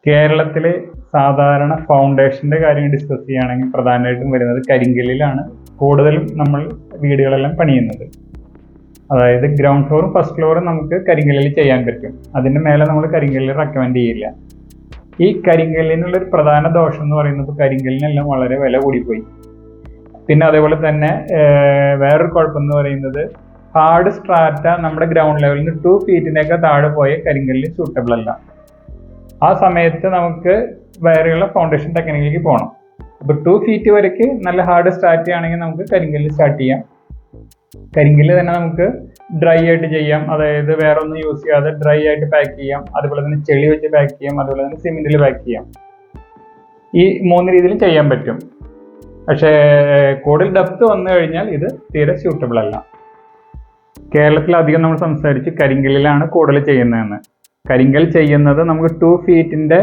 കേരളത്തിലെ സാധാരണ ഫൗണ്ടേഷന്റെ കാര്യം ഡിസ്കസ് ചെയ്യുകയാണെങ്കിൽ പ്രധാനമായിട്ടും വരുന്നത് കരിങ്കല്ലിലാണ് കൂടുതലും നമ്മൾ വീടുകളെല്ലാം പണിയുന്നത്. അതായത് ഗ്രൗണ്ട് ഫ്ലോറും ഫസ്റ്റ് ഫ്ലോറും നമുക്ക് കരിങ്കല്ലിൽ ചെയ്യാൻ പറ്റും. അതിന്റെ മേലെ നമ്മൾ കരിങ്കല്ല് റെക്കമെൻഡ് ചെയ്യില്ല. ഈ കരിങ്കല്ലിനുള്ള ഒരു പ്രധാന ദോഷം എന്ന് പറയുന്നത് കരിങ്കല്ലിനെല്ലാം വളരെ വില കൂടിപ്പോയി. പിന്നെ അതേപോലെ തന്നെ വേറൊരു കുഴപ്പം എന്ന് പറയുന്നത് ഹാർഡ് സ്ട്രാറ്റ നമ്മുടെ ഗ്രൗണ്ട് ലെവലിൽ നിന്ന് 2 ഫീറ്റിനൊക്കെ താഴെ പോയ കരിങ്കല്ല് സൂട്ടബിൾ അല്ല. ആ സമയത്ത് നമുക്ക് വേറെയുള്ള ഫൗണ്ടേഷൻ ടെക്നിക്കിലേക്ക് പോകണം. അപ്പോൾ 2 ഫീറ്റ് വരയ്ക്ക് നല്ല ഹാർഡ് സ്ട്രാറ്റ ആണെങ്കിൽ നമുക്ക് കരിങ്കല്ല് സ്റ്റാർട്ട് ചെയ്യാം. കരിങ്കല്ല് തന്നെ നമുക്ക് ഡ്രൈ ആയിട്ട് ചെയ്യാം, അതായത് വേറെ ഒന്നും യൂസ് ചെയ്യാതെ ഡ്രൈ ആയിട്ട് പാക്ക് ചെയ്യാം. അതുപോലെ തന്നെ ചെളി വെച്ച് പാക്ക് ചെയ്യാം, അതുപോലെ തന്നെ സിമെന്റിൽ പാക്ക് ചെയ്യാം. ഈ 3 രീതിയിലും ചെയ്യാൻ പറ്റും. പക്ഷേ കൂടുതൽ ഡെപ്ത് വന്നു കഴിഞ്ഞാൽ ഇത് തീരെ സ്യൂട്ടബിൾ അല്ല. കേരളത്തിൽ അധികം നമ്മൾ സംസാരിച്ച് കരിങ്കല്ലിലാണ് കൂടുതൽ ചെയ്യുന്നതെന്ന്. കരിങ്കല്ല് ചെയ്യുന്നത് നമുക്ക് 2 ഫീറ്റിന്റെ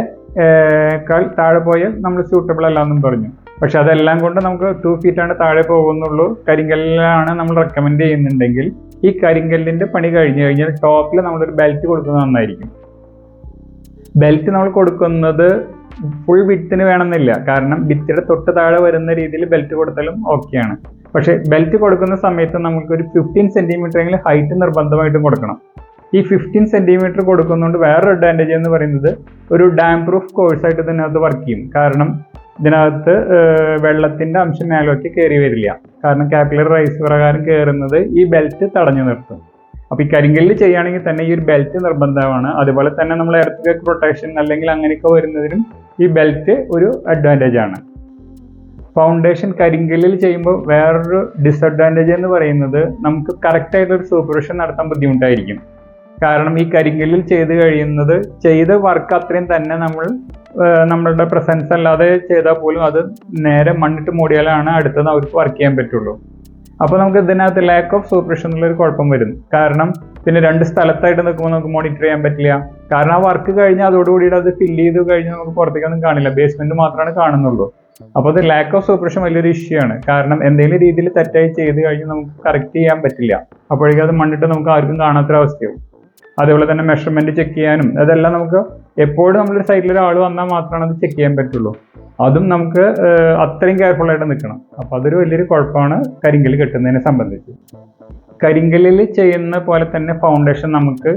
താഴെ പോയാൽ നമ്മൾ സ്യൂട്ടബിൾ അല്ല എന്നും പറഞ്ഞു. പക്ഷെ അതെല്ലാം കൊണ്ട് നമുക്ക് 2 ഫീറ്റാണ് താഴെ പോകുന്നുള്ളൂ, കരിങ്കല്ലാണ് നമ്മൾ റെക്കമെൻഡ് ചെയ്യുന്നുണ്ടെങ്കിൽ ഈ കരിങ്കല്ലിന്റെ പണി കഴിഞ്ഞു കഴിഞ്ഞാൽ ടോപ്പിൽ നമ്മളൊരു ബെൽറ്റ് കൊടുക്കുന്നത് നന്നായിരിക്കും. ബെൽറ്റ് നമ്മൾ കൊടുക്കുന്നത് ഫുൾ വിത്തിന് വേണമെന്നില്ല, കാരണം ഭിത്തിയുടെ തൊട്ട് താഴെ വരുന്ന രീതിയിൽ ബെൽറ്റ് കൊടുത്താലും ഓക്കെയാണ്. പക്ഷെ ബെൽറ്റ് കൊടുക്കുന്ന സമയത്ത് നമുക്കൊരു 15 സെന്റിമീറ്റർ എങ്കിലും ഹൈറ്റ് നിർബന്ധമായിട്ടും കൊടുക്കണം. ഈ 15 സെന്റിമീറ്റർ കൊടുക്കുന്നതുകൊണ്ട് വേറൊരു അഡ്വാൻറ്റേജ് എന്ന് പറയുന്നത് ഒരു ഡാം പ്രൂഫ് കോഴ്സായിട്ട് ഇതിനകത്ത് വർക്ക് ചെയ്യും. കാരണം ഇതിനകത്ത് വെള്ളത്തിന്റെ അംശം മേലോട്ട് കയറി വരില്ല. കാരണം കാപ്പിലറി റൈസ് പ്രകാരം കയറുന്നത് ഈ ബെൽറ്റ് തടഞ്ഞു നിർത്തും. അപ്പൊ ഈ കരിങ്കല്ല് ചെയ്യുകയാണെങ്കിൽ തന്നെ ഈ ഒരു ബെൽറ്റ് നിർബന്ധമാണ്. അതുപോലെ തന്നെ നമ്മൾ എർത്ത് വേക്ക് പ്രൊട്ടക്ഷൻ അല്ലെങ്കിൽ അങ്ങനെയൊക്കെ വരുന്നതിനും ഈ ബെൽറ്റ് ഒരു അഡ്വാൻറ്റേജ് ആണ്. ഫൗണ്ടേഷൻ കരിങ്കല്ലിൽ ചെയ്യുമ്പോൾ വേറൊരു ഡിസഡ്വാൻറ്റേജ് എന്ന് പറയുന്നത് നമുക്ക് കറക്റ്റ് ആയിട്ടൊരു സൂപ്പർവിഷൻ നടത്താൻ ബുദ്ധിമുട്ടായിരിക്കും. കാരണം ഈ കരിങ്കല്ലിൽ ചെയ്ത് കഴിയുന്നത് ചെയ്ത വർക്ക് അത്രയും തന്നെ നമ്മളുടെ പ്രസൻസ് അല്ലാതെ ചെയ്താൽ പോലും അത് നേരെ മണ്ണിട്ട് മൂടിയാലാണ് അടുത്തത് അവർക്ക് വർക്ക് ചെയ്യാൻ പറ്റുള്ളൂ. അപ്പോൾ നമുക്ക് ഇതിനകത്ത് ലാക്ക് ഓഫ് സൂപ്പർവിഷൻ എന്നുള്ളൊരു കുഴപ്പം വരും. കാരണം പിന്നെ 2 സ്ഥലത്തായിട്ട് നിൽക്കുമ്പോൾ നമുക്ക് മോണിറ്റർ ചെയ്യാൻ പറ്റില്ല. കാരണം ആ വർക്ക് കഴിഞ്ഞാൽ അതോടുകൂടിയിട്ട് അത് ഫില്ല് ചെയ്ത് കഴിഞ്ഞാൽ നമുക്ക് പുറത്തേക്കൊന്നും കാണില്ല, ബേസ്മെന്റ് മാത്രമാണ് കാണുന്നുള്ളൂ. അപ്പോൾ അത് ലാക്ക് ഓഫ് സൂപ്പർവിഷൻ വലിയൊരു ഇഷ്യൂ ആണ്. കാരണം എന്തെങ്കിലും രീതിയിൽ തെറ്റായി ചെയ്ത് കഴിഞ്ഞാൽ നമുക്ക് കറക്റ്റ് ചെയ്യാൻ പറ്റില്ല. അപ്പോഴേക്കും അത് മണ്ണിട്ട് നമുക്ക് ആർക്കും കാണാത്തൊരവസ്ഥയാവും. അതേപോലെ തന്നെ മെഷർമെന്റ് ചെക്ക് ചെയ്യാനും അതെല്ലാം നമുക്ക് എപ്പോഴും നമ്മളൊരു സൈഡിൽ ഒരാൾ വന്നാൽ മാത്രമാണ് അത് ചെക്ക് ചെയ്യാൻ പറ്റുള്ളൂ. അതും നമുക്ക് അത്രയും കെയർഫുൾ ആയിട്ട് നിൽക്കണം. അപ്പൊ അതൊരു വലിയൊരു കുഴപ്പമാണ് കരിങ്കല്ല് കെട്ടുന്നതിനെ സംബന്ധിച്ച്. കരിങ്കല്ലിൽ ചെയ്യുന്ന പോലെ തന്നെ ഫൗണ്ടേഷൻ നമുക്ക്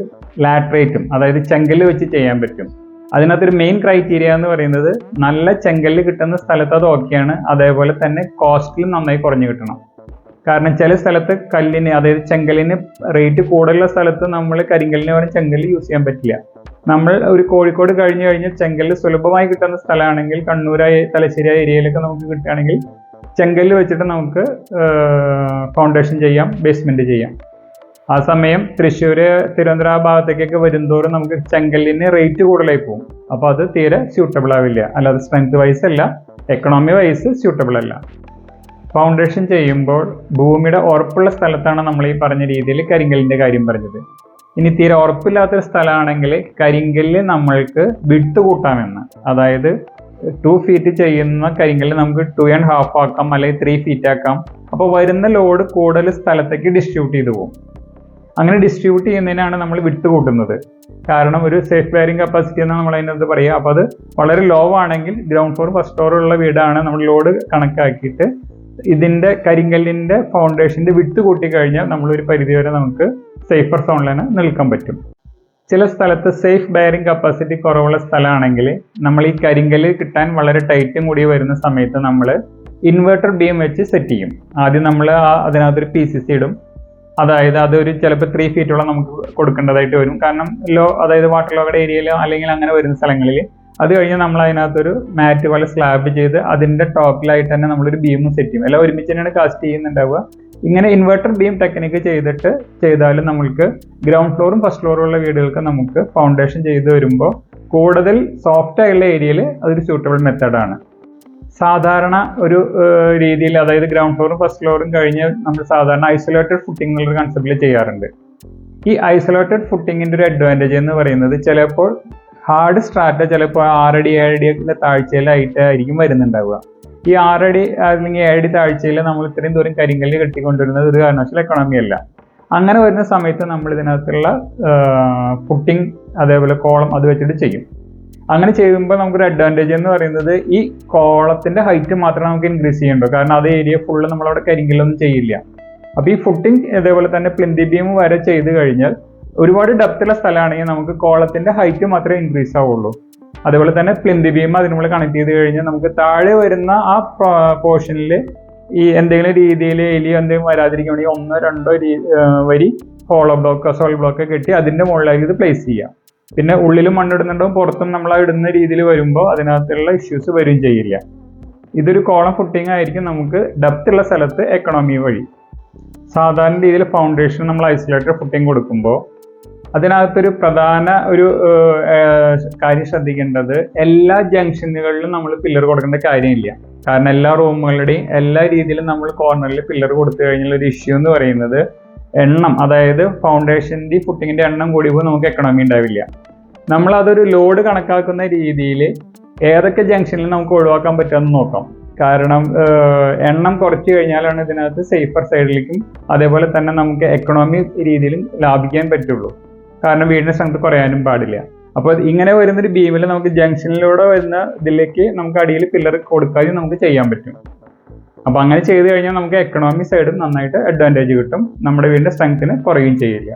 ലാറ്ററേറ്റും അതായത് ചെങ്കല്ല് വെച്ച് ചെയ്യാൻ പറ്റും. അതിനകത്തൊരു മെയിൻ ക്രൈറ്റീരിയ എന്ന് പറയുന്നത് നല്ല ചെങ്കല്ല് കിട്ടുന്ന സ്ഥലത്ത് അത് ഓക്കെയാണ്. അതേപോലെ തന്നെ കോസ്റ്റിലും നന്നായി കുറഞ്ഞു കിട്ടണം. കാരണം ചില സ്ഥലത്ത് കല്ലിന് അതായത് ചെങ്കല്ലിന് റേറ്റ് കൂടുതലുള്ള സ്ഥലത്ത് നമ്മൾ കരിങ്കല്ലിന് പകരം ചെങ്കല്ല് യൂസ് ചെയ്യാൻ പറ്റില്ല. നമ്മൾ ഒരു കോഴിക്കോട് കഴിഞ്ഞു കഴിഞ്ഞാൽ ചെങ്കല്ല് സുലഭമായി കിട്ടുന്ന സ്ഥലമാണെങ്കിൽ കണ്ണൂരായി തലശ്ശേരി ഏരിയയിലൊക്കെ നമുക്ക് കിട്ടുകയാണെങ്കിൽ ചെങ്കല്ല് വെച്ചിട്ട് നമുക്ക് ഫൗണ്ടേഷൻ ചെയ്യാം, ബേസ്മെന്റ് ചെയ്യാം. ആ സമയം തൃശ്ശൂർ, തിരുവനന്തപുരം ആ ഭാഗത്തേക്കൊക്കെ വരുന്തോറും നമുക്ക് ചെങ്കല്ലിന് റേറ്റ് കൂടുതലായി പോകും. അപ്പോൾ അത് തീരെ സ്യൂട്ടബിൾ ആവില്ല. അല്ലാതെ സ്ട്രെങ്ത് വൈസ് അല്ല, എക്കണോമി വൈസ് സ്യൂട്ടബിൾ അല്ല. ഫൗണ്ടേഷൻ ചെയ്യുമ്പോൾ ഭൂമിയുടെ ഉറപ്പുള്ള സ്ഥലത്താണ് നമ്മൾ ഈ പറഞ്ഞ രീതിയിൽ കരിങ്കല്ലിന്റെ കാര്യം പറഞ്ഞത്. ഇനി തീരെ ഉറപ്പില്ലാത്തൊരു സ്ഥലമാണെങ്കിൽ കരിങ്കല്ല് നമ്മൾക്ക് വിട്ട് കൂട്ടാമെന്ന്, അതായത് 2 ഫീറ്റ് ചെയ്യുന്ന കരിങ്കല്ല് നമുക്ക് 2.5 ആക്കാം, അല്ലെങ്കിൽ 3 ഫീറ്റ് ആക്കാം. അപ്പോൾ വരുന്ന ലോഡ് കൂടുതൽ സ്ഥലത്തേക്ക് ഡിസ്ട്രിബ്യൂട്ട് ചെയ്തു പോകും. അങ്ങനെ ഡിസ്ട്രിബ്യൂട്ട് ചെയ്യുന്നതിനാണ് നമ്മൾ വിട്ടുകൂട്ടുന്നത്. കാരണം ഒരു സേഫ് ബെയറിംഗ് കപ്പാസിറ്റി എന്നാണ് നമ്മൾ അതിനകത്ത് പറയുക. അപ്പോൾ അത് വളരെ ലോ ആണെങ്കിൽ ഗ്രൗണ്ട് ഫ്ലോർ ഫസ്റ്റ് ഫ്ലോർ ഉള്ള വീടാണ് നമ്മൾ ലോഡ് കണക്കാക്കിയിട്ട് ഇതിന്റെ കരിങ്കല്ലിന്റെ ഫൗണ്ടേഷന്റെ വിട്ട് കൂട്ടി കഴിഞ്ഞാൽ നമ്മളൊരു പരിധിവരെ നമുക്ക് സേഫർ സോണിലാണ് നിൽക്കാൻ പറ്റും. ചില സ്ഥലത്ത് സേഫ് ബെയറിംഗ് കപ്പാസിറ്റി കുറവുള്ള സ്ഥലമാണെങ്കിൽ നമ്മൾ ഈ കരിങ്കല്ല് കിട്ടാൻ വളരെ ടൈറ്റും കൂടി വരുന്ന സമയത്ത് നമ്മൾ ഇൻവെർട്ടർ ബീം വെച്ച് സെറ്റ് ചെയ്യും. ആദ്യം നമ്മൾ അതിനകത്തൊരു PCC ഇടും. അതായത് അതൊരു ചിലപ്പോൾ 3 ഫീറ്റോളം നമുക്ക് കൊടുക്കേണ്ടതായിട്ട് വരും. കാരണം അതായത് വാട്ടർ ലോയുടെ ഏരിയയിലോ അല്ലെങ്കിൽ അങ്ങനെ വരുന്ന സ്ഥലങ്ങളിൽ. അത് കഴിഞ്ഞ് നമ്മൾ അതിനകത്തൊരു മാറ്റ് പോലെ സ്ലാബ് ചെയ്ത് അതിന്റെ ടോപ്പിലായിട്ട് തന്നെ നമ്മളൊരു ബീമും സെറ്റ് ചെയ്യും. എല്ലാം ഒരുമിച്ച് തന്നെയാണ് കാസ്റ്റ് ചെയ്യുന്നുണ്ടാവുക. ഇങ്ങനെ ഇൻവെർട്ടർ ബീം ടെക്നിക്ക് ചെയ്താലും നമുക്ക് ഗ്രൗണ്ട് ഫ്ലോറും ഫസ്റ്റ് ഫ്ലോറും ഉള്ള വീടുകൾക്ക് നമുക്ക് ഫൗണ്ടേഷൻ ചെയ്ത് വരുമ്പോൾ കൂടുതൽ സോഫ്റ്റ് ആയുള്ള ഏരിയയിൽ അതൊരു സ്യൂട്ടബിൾ മെത്തേഡാണ്. സാധാരണ ഒരു രീതിയിൽ അതായത് ഗ്രൗണ്ട് ഫ്ലോറും ഫസ്റ്റ് ഫ്ലോറും കഴിഞ്ഞ് നമ്മൾ സാധാരണ ഐസൊലേറ്റഡ് ഫുട്ടിംഗ് എന്നുള്ള കൺസെപ്റ്റിൽ ചെയ്യാറുണ്ട്. ഈ ഐസൊലേറ്റഡ് ഫുട്ടിങ്ങിന്റെ ഒരു അഡ്വാൻറ്റേജ് എന്ന് പറയുന്നത് ചിലപ്പോൾ ഹാർഡ് സ്ട്രാറ്റ ചിലപ്പോൾ 6 അടി 7 അടിയൊക്കെ താഴ്ചയിലായിട്ടായിരിക്കും വരുന്നുണ്ടാവുക. ഈ 6 അടി അല്ലെങ്കിൽ 7 അടി താഴ്ചയിൽ നമ്മൾ ഇത്രയും ദൂരം കരിങ്കല്ല് കെട്ടിക്കൊണ്ടിരുന്നത് ഒരു കാരണവശാലും എക്കണോമി അല്ല. അങ്ങനെ വരുന്ന സമയത്ത് നമ്മൾ ഇതിനകത്തുള്ള ഫുട്ടിങ് അതേപോലെ കോളം അത് വെച്ചിട്ട് ചെയ്യും. അങ്ങനെ ചെയ്യുമ്പോൾ നമുക്കൊരു അഡ്വാൻറ്റേജ് എന്ന് പറയുന്നത് ഈ കോളത്തിന്റെ ഹൈറ്റ് മാത്രമേ നമുക്ക് ഇൻക്രീസ് ചെയ്യേണ്ടൂ. കാരണം അത് ഏരിയ ഫുള്ള് നമ്മളവിടെ കരിങ്കല്ലൊന്നും ചെയ്യില്ല. അപ്പോൾ ഈ ഫുട്ടിങ് ഇതേപോലെ തന്നെ പ്ലിന്തി ബീം വരെ ചെയ്ത് കഴിഞ്ഞാൽ ഒരുപാട് ഡെപ്തുള്ള സ്ഥലമാണെങ്കിൽ നമുക്ക് കോളത്തിന്റെ ഹൈറ്റ് മാത്രമേ ഇൻക്രീസ് ആവുള്ളൂ. അതേപോലെ തന്നെ പ്ലിന്തി ബീം അതിനുള്ളിൽ കണക്ട് ചെയ്ത് കഴിഞ്ഞാൽ നമുക്ക് താഴെ വരുന്ന ആ പോർഷനിൽ ഈ എന്തെങ്കിലും രീതിയിൽ എലിയോ എന്തെങ്കിലും വരാതിരിക്കാൻ വേണ്ടി 1-2 വരി ഹോളോ ബ്ലോക്കോ സോൾ ബ്ലോക്കോ കെട്ടി അതിന്റെ മുകളിലേക്ക് ഇത് പ്ലേസ് ചെയ്യാം. പിന്നെ ഉള്ളിലും മണ്ണിടുന്നുണ്ടാവും, പുറത്തും നമ്മൾ ഇടുന്ന രീതിയിൽ വരുമ്പോൾ അതിനകത്തുള്ള ഇഷ്യൂസ് വരികയും ചെയ്യില്ല. ഇതൊരു കോളം ഫുട്ടിങ് ആയിരിക്കും നമുക്ക് ഡെപ്ത് ഉള്ള സ്ഥലത്ത് എക്കണോമി വഴി. സാധാരണ രീതിയിൽ ഫൗണ്ടേഷൻ നമ്മൾ ഐസൊലേറ്റഡ് ഫുട്ടിങ് കൊടുക്കുമ്പോൾ അതിനകത്തൊരു പ്രധാന കാര്യം ശ്രദ്ധിക്കേണ്ടത്, എല്ലാ ജംഗ്ഷനുകളിലും നമ്മൾ പില്ലർ കൊടുക്കേണ്ട കാര്യമില്ല. കാരണം എല്ലാ റൂമുകളുടെയും എല്ലാ രീതിയിലും നമ്മൾ കോർണറിൽ പില്ലർ കൊടുത്തു കഴിഞ്ഞാൽ ഒരു ഇഷ്യൂ എന്ന് പറയുന്നത് എണ്ണം, അതായത് ഫൗണ്ടേഷൻ്റെ ഫുട്ടിങ്ങിന്റെ എണ്ണം കൂടിയപ്പോൾ നമുക്ക് എക്കണോമി ഉണ്ടാവില്ല. നമ്മൾ അതൊരു ലോഡ് കണക്കാക്കുന്ന രീതിയിൽ ഏതൊക്കെ ജംഗ്ഷനിൽ നമുക്ക് ഒഴിവാക്കാൻ പറ്റുമെന്ന് നോക്കാം. കാരണം എണ്ണം കുറച്ച് കഴിഞ്ഞാലാണ് ഇതിനകത്ത് സേഫർ സൈഡിലേക്കും അതേപോലെ തന്നെ നമുക്ക് എക്കണോമി രീതിയിലും ലാഭിക്കാൻ പറ്റുള്ളൂ. കാരണം വീടിന്റെ സ്ട്രെങ്ത് കുറയാനും പാടില്ല. അപ്പോൾ ഇങ്ങനെ വരുന്നൊരു ബീമിൽ നമുക്ക് ജംഗ്ഷനിലൂടെ വരുന്ന ഇതിലേക്ക് നമുക്ക് അടിയിൽ പില്ലർ കൊടുക്കാനും നമുക്ക് ചെയ്യാൻ പറ്റും. അപ്പോൾ അങ്ങനെ ചെയ്ത് കഴിഞ്ഞാൽ നമുക്ക് എക്കണോമി സൈഡും നന്നായിട്ട് അഡ്വാൻറ്റേജ് കിട്ടും, നമ്മുടെ വീടിന്റെ സ്ട്രെങ്ത്തിന് കുറയുകയും ചെയ്യില്ല.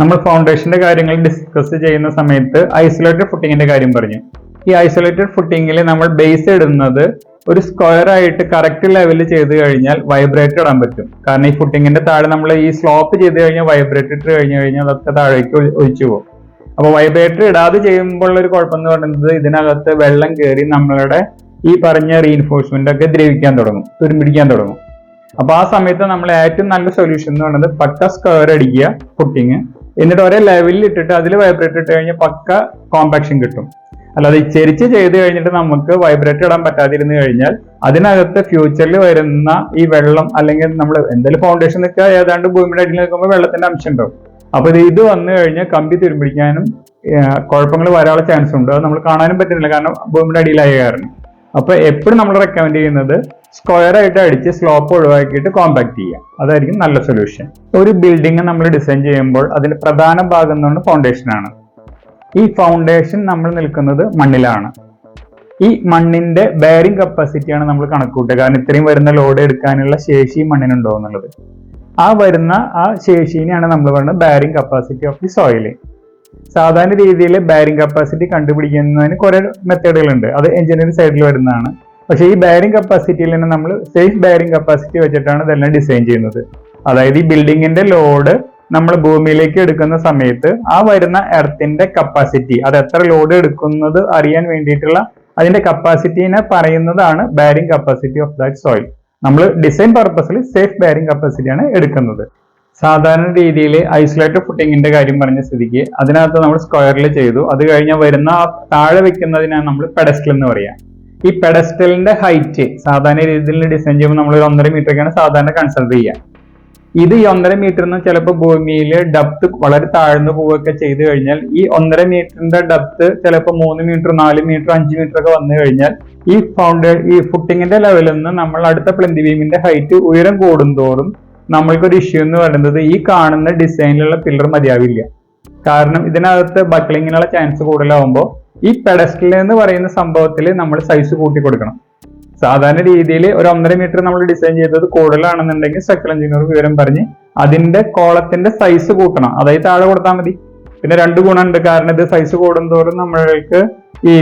നമ്മൾ ഫൗണ്ടേഷന്റെ കാര്യങ്ങൾ ഡിസ്കസ് ചെയ്യുന്ന സമയത്ത് ഐസൊലേറ്റഡ് ഫുട്ടിങ്ങിന്റെ കാര്യം പറഞ്ഞു. ഈ ഐസൊലേറ്റഡ് ഫുട്ടിങ്ങിൽ നമ്മൾ ബേസ് ഇടുന്നത് ഒരു സ്ക്വയർ ആയിട്ട് കറക്റ്റ് ലെവലിൽ ചെയ്ത് കഴിഞ്ഞാൽ വൈബ്രേറ്റർ ഇടാൻ പറ്റും. കാരണം ഈ ഫുട്ടിങ്ങിന്റെ താഴെ നമ്മൾ ഈ സ്ലോപ്പ് ചെയ്ത് കഴിഞ്ഞാൽ വൈബ്രേറ്റർ ഇട്ട് കഴിഞ്ഞാൽ അതൊക്കെ താഴേക്ക് ഒഴിച്ചു പോകും. അപ്പോൾ വൈബ്രേറ്റർ ഇടാതെ ചെയ്യുമ്പോൾ ഒരു കുഴപ്പം എന്ന് പറയുന്നത് ഇതിനകത്ത് വെള്ളം കയറി നമ്മളുടെ ഈ പറഞ്ഞ റീഇൻഫോഴ്സ്മെന്റ് ഒക്കെ ദ്രവിക്കാൻ തുടങ്ങും, തുരുമ്പിടിക്കാൻ തുടങ്ങും. അപ്പൊ ആ സമയത്ത് നമ്മൾ ഏറ്റവും നല്ല സൊല്യൂഷൻ എന്ന് പറയുന്നത് പക്ക സ്ക്വയർ അടിക്കുക ഫുട്ടിങ്, എന്നിട്ട് ഒരേ ലെവലിൽ ഇട്ടിട്ട് അതിൽ വൈബ്രേറ്റർ ഇട്ട് കഴിഞ്ഞാൽ പക്ക കോമ്പാക്ഷൻ കിട്ടും. അല്ലാതെ ചെരിച്ച് ചെയ്ത് കഴിഞ്ഞിട്ട് നമുക്ക് വൈബ്രേറ്റർ ഇടാൻ പറ്റാതിരുന്നു കഴിഞ്ഞാൽ അതിനകത്ത് ഫ്യൂച്ചറിൽ വരുന്ന ഈ വെള്ളം, അല്ലെങ്കിൽ നമ്മൾ എന്തെങ്കിലും ഫൗണ്ടേഷൻ നിൽക്കുക ഏതാണ്ട് ഭൂമിയുടെ അടിയിൽ നിൽക്കുമ്പോൾ വെള്ളത്തിന്റെ അംശം ഉണ്ടാവും. അപ്പൊ ഇത് വന്നു കഴിഞ്ഞാൽ കമ്പി തുരുമ്പിടിക്കാനും കുഴപ്പങ്ങൾ വരാനുള്ള ചാൻസ് ഉണ്ട്. അത് നമ്മൾ കാണാനും പറ്റുന്നില്ല, കാരണം ഭൂമിയുടെ അടിയിലായ കാരണം. അപ്പൊ എപ്പോഴും നമ്മൾ റെക്കമെൻഡ് ചെയ്യുന്നത് സ്ക്വയർ ആയിട്ട് അടിച്ച് സ്ലോപ്പ് ഒഴിവാക്കിയിട്ട് കോമ്പാക്ട് ചെയ്യുക, അതായിരിക്കും നല്ല സൊല്യൂഷൻ. ഒരു ബിൽഡിംഗ് നമ്മൾ ഡിസൈൻ ചെയ്യുമ്പോൾ അതിന്റെ പ്രധാന ഭാഗം എന്ന് പറയുന്നത് ഫൗണ്ടേഷൻ ആണ്. ഈ ഫൗണ്ടേഷൻ നമ്മൾ നിൽക്കുന്നത് മണ്ണിലാണ്. ഈ മണ്ണിന്റെ ബെയറിംഗ് കപ്പാസിറ്റിയാണ് നമ്മൾ കണക്കൂട്ടുക. കാരണം ഇത്രയും വരുന്ന ലോഡ് എടുക്കാനുള്ള ശേഷി മണ്ണിനുണ്ടോ എന്നുള്ളത്. ആ വരുന്ന ആ ശേഷിനെയാണ് നമ്മൾ പറയുന്നത് bearing capacity of the soil. സാധാരണ രീതിയിൽ ബെയറിംഗ് കപ്പാസിറ്റി കണ്ടുപിടിക്കുന്നതിന് കുറെ മെത്തേഡുകളുണ്ട്, അത് എഞ്ചിനീയറിംഗ് സൈഡിൽ വരുന്നതാണ്. പക്ഷേ ഈ ബെയറിംഗ് കപ്പാസിറ്റിയിൽ തന്നെ നമ്മൾ സേഫ് ബെയറിംഗ് കപ്പാസിറ്റി വെച്ചിട്ടാണ് ഇതെല്ലാം ഡിസൈൻ ചെയ്യുന്നത്. അതായത് ഈ ബിൽഡിങ്ങിന്റെ ലോഡ് നമ്മൾ ഭൂമിയിലേക്ക് എടുക്കുന്ന സമയത്ത് ആ വരുന്ന എർത്തിന്റെ കപ്പാസിറ്റി, അത് എത്ര ലോഡ് എടുക്കുന്നത് അറിയാൻ വേണ്ടിയിട്ടുള്ള അതിന്റെ കപ്പാസിറ്റിനെ പറയുന്നതാണ് bearing capacity of that soil. നമ്മൾ ഡിസൈൻ പർപ്പസിൽ സേഫ് ബെയറിംഗ് കപ്പാസിറ്റിയാണ് എടുക്കുന്നത്. സാധാരണ രീതിയിൽ ഐസൊലേറ്റഡ് ഫുട്ടിങ്ങിന്റെ കാര്യം പറഞ്ഞ സ്ഥിതിക്ക് അതിനകത്ത് നമ്മൾ സ്ക്വയറിൽ ചെയ്തു. അത് കഴിഞ്ഞാൽ വരുന്ന താഴെ വെക്കുന്നതിനാണ് നമ്മൾ പെഡസ്റ്റൽ എന്ന് പറയാം. ഈ പെഡസ്റ്റലിന്റെ ഹൈറ്റ് സാധാരണ രീതിയിൽ ഡിസൈൻ ചെയ്യുമ്പോൾ നമ്മൾ 1.5 മീറ്ററൊക്കെയാണ് സാധാരണ കൺസിഡർ ചെയ്യുക. ഇത് ഈ 1.5 മീറ്ററിന് ചിലപ്പോൾ ഭൂമിയിൽ ഡെപ്ത് വളരെ താഴ്ന്നു പോവുകയൊക്കെ ചെയ്തു കഴിഞ്ഞാൽ ഈ 1.5 മീറ്ററിന്റെ ഡെപ്ത് ചിലപ്പോൾ 3 മീറ്റർ 4 മീറ്റർ 5 മീറ്റർ ഒക്കെ വന്നു കഴിഞ്ഞാൽ ഈ ഫുട്ടിങ്ങിന്റെ ലെവലിൽ നിന്ന് നമ്മൾ അടുത്ത പ്ലിന്തി ബീമിന്റെ ഹൈറ്റ് ഉയരം കൂടുന്തോറും നമ്മൾക്കൊരു ഇഷ്യൂ എന്ന് പറയുന്നത് ഈ കാണുന്ന ഡിസൈനിലുള്ള പില്ലർ മതിയാവില്ല. കാരണം ഇതിനകത്ത് ബക്ലിങ്ങിനുള്ള ചാൻസ് കൂടുതലാവുമ്പോൾ ഈ പെഡസ്റ്റൽ എന്ന് പറയുന്ന സംഭവത്തിൽ നമ്മൾ സൈസ് കൂട്ടി കൊടുക്കണം. സാധാരണ രീതിയിൽ ഒരു 1.5 മീറ്റർ നമ്മൾ ഡിസൈൻ ചെയ്തത് കൂടുതലാണെന്നുണ്ടെങ്കിൽ സ്ട്രക്ചറൽ എഞ്ചിനീയർ വിവരം പറഞ്ഞ് അതിന്റെ കോളത്തിന്റെ സൈസ് കൂട്ടണം, അതായത് താഴെ കൊടുത്താൽ മതി. പിന്നെ 2 ഗുണമുണ്ട്. കാരണം ഇത് സൈസ് കൂടുന്തോറും നമ്മൾക്ക് ഈ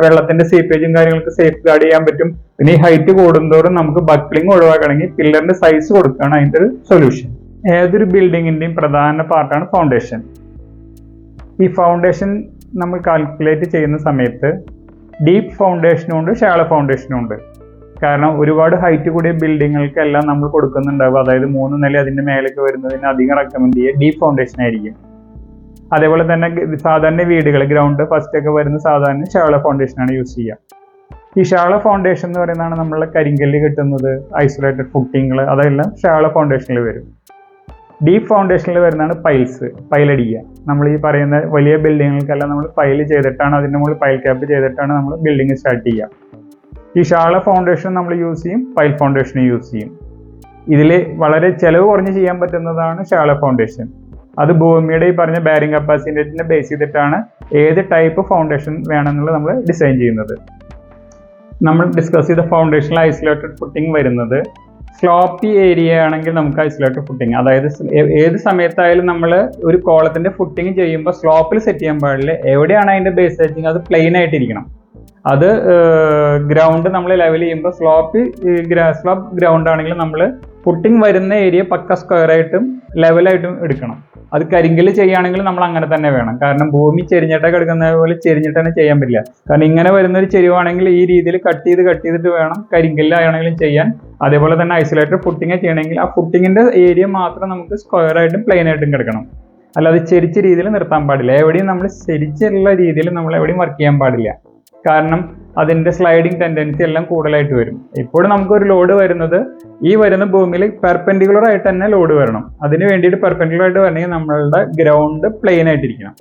വെള്ളത്തിന്റെ സീപ്പേജും കാര്യങ്ങൾക്ക് സേഫ് ഗാർഡ് ചെയ്യാൻ പറ്റും. പിന്നെ ഈ ഹൈറ്റ് കൂടുന്തോറും നമുക്ക് ബക്ലിംഗ് ഒഴിവാക്കണമെങ്കിൽ പില്ലറിന്റെ സൈസ് കൊടുക്കുകയാണ് അതിന്റെ ഒരു സൊല്യൂഷൻ. ഏതൊരു ബിൽഡിങ്ങിന്റെയും പ്രധാന പാർട്ടാണ് ഫൗണ്ടേഷൻ. ഈ ഫൗണ്ടേഷൻ നമ്മൾ കാൽക്കുലേറ്റ് ചെയ്യുന്ന സമയത്ത് ഡീപ്പ് ഫൗണ്ടേഷനും ഉണ്ട്, ഷാലോ ഫൗണ്ടേഷനും ഉണ്ട്. കാരണം ഒരുപാട് ഹൈറ്റ് കൂടിയ ബിൽഡിങ്ങുകൾക്കെല്ലാം നമ്മൾ കൊടുക്കുന്നുണ്ടാവും. അതായത് 3 നില അതിന്റെ മേലേക്ക് വരുന്നതിന് അധികം റെക്കമെൻഡ് ചെയ്യുക ഡീപ്പ് ഫൗണ്ടേഷൻ ആയിരിക്കും. അതേപോലെ തന്നെ സാധാരണ വീടുകൾ ഗ്രൗണ്ട് ഫസ്റ്റ് ഒക്കെ വരുന്ന സാധാരണ ഷാലോ ഫൗണ്ടേഷൻ ആണ് യൂസ് ചെയ്യുക. ഈ ഷാലോ ഫൗണ്ടേഷൻ എന്ന് പറയുന്നതാണ് നമ്മളെ കരിങ്കല്ല് കിട്ടുന്നത്, ഐസൊലേറ്റഡ് ഫുട്ടിങ്ങൾ, അതെല്ലാം ഷാലോ ഫൗണ്ടേഷനിൽ വരും. ഡീപ്പ് ഫൗണ്ടേഷനിൽ വരുന്നതാണ് പൈലടിക്കുക. നമ്മൾ ഈ പറയുന്ന വലിയ ബിൽഡിങ്ങുകൾക്കെല്ലാം നമ്മൾ പൈൽ ചെയ്തിട്ടാണ്, അതിൻ്റെ മുകളിൽ പൈൽ ക്യാപ്പ് ചെയ്തിട്ടാണ് നമ്മൾ ബിൽഡിംഗ് സ്റ്റാർട്ട് ചെയ്യുക. ഈ ഷാലോ ഫൗണ്ടേഷൻ നമ്മൾ യൂസ് ചെയ്യും, പൈൽ ഫൗണ്ടേഷൻ യൂസ് ചെയ്യും. ഇതിൽ വളരെ ചെലവ് കുറഞ്ഞ് ചെയ്യാൻ പറ്റുന്നതാണ് ഷാലോ ഫൗണ്ടേഷൻ. അത് ഭൂമിയുടെ ഈ പറഞ്ഞ ബാരിങ് കപ്പാസിറ്റിനെ ബേസ് ചെയ്തിട്ടാണ് ഏത് ടൈപ്പ് ഫൗണ്ടേഷൻ വേണമെന്നുള്ളത് നമ്മൾ ഡിസൈൻ ചെയ്യുന്നത്. നമ്മൾ ഡിസ്കസ് ചെയ്ത ഫൗണ്ടേഷനിൽ ഐസൊലേറ്റഡ് ഫുട്ടിങ് വരുന്നത് സ്ലോപ്പി ഏരിയ ആണെങ്കിൽ നമുക്ക് ഐസൊലേറ്റഡ് ഫുട്ടിങ്, അതായത് ഏത് സമയത്തായാലും നമ്മൾ ഒരു കോളത്തിന്റെ ഫുട്ടിങ് ചെയ്യുമ്പോൾ സ്ലോപ്പിൽ സെറ്റ് ചെയ്യാൻ പാടില്ല. എവിടെയാണ് അതിന്റെ ബേസ് സെറ്റിങ് അത് പ്ലെയിൻ ആയിട്ടിരിക്കണം. അത് ഗ്രൗണ്ട് നമ്മൾ ലെവൽ ചെയ്യുമ്പോൾ സ്ലോപ്പ് ഗ്രൗണ്ട് ആണെങ്കിൽ നമ്മൾ ഫുട്ടിങ് വരുന്ന ഏരിയ പക്ക സ്ക്വയർ ആയിട്ടും ലെവലായിട്ടും എടുക്കണം. അത് കരിങ്കല്ല് ചെയ്യുകയാണെങ്കിൽ നമ്മൾ അങ്ങനെ തന്നെ വേണം. കാരണം ഭൂമി ചെരിഞ്ഞിട്ടൊക്കെ കിടക്കുന്ന പോലെ ചെരിഞ്ഞിട്ട് തന്നെ ചെയ്യാൻ പറ്റില്ല. കാരണം ഇങ്ങനെ വരുന്ന ഒരു ചെരിവാണെങ്കിൽ ഈ രീതിയിൽ കട്ട് ചെയ്തിട്ട് വേണം കരിങ്കല്ല് ആണെങ്കിലും ചെയ്യാൻ. അതേപോലെ തന്നെ ഐസൊലേറ്റഡ് ഫുട്ടിങ് ചെയ്യണമെങ്കിൽ ആ ഫുട്ടിങ്ങിന്റെ ഏരിയ മാത്രം നമുക്ക് സ്ക്വയർ ആയിട്ടും പ്ലെയിൻ ആയിട്ടും കിടക്കണം. അല്ലാതെ ചെരിച്ച രീതിയിൽ നിർത്താൻ പാടില്ല. എവിടെയും നമ്മൾ ചെരിച്ചുള്ള രീതിയിൽ നമ്മൾ എവിടെയും വർക്ക് ചെയ്യാൻ പാടില്ല. കാരണം അതിന്റെ സ്ലൈഡിങ് ടെൻഡൻസി എല്ലാം കൂടുതലായിട്ട് വരും. ഇപ്പോഴും നമുക്കൊരു ലോഡ് വരുന്നത് ഈ വരുന്ന ഭൂമിയിൽ പെർപെൻഡിക്കുലർ ആയിട്ട് തന്നെ ലോഡ് വരണം. അതിന് വേണ്ടിയിട്ട് പെർപെൻഡിക്കുലർ ആയിട്ട് വരണമെങ്കിൽ നമ്മളുടെ ഗ്രൗണ്ട് പ്ലെയിൻ ആയിട്ടിരിക്കണം.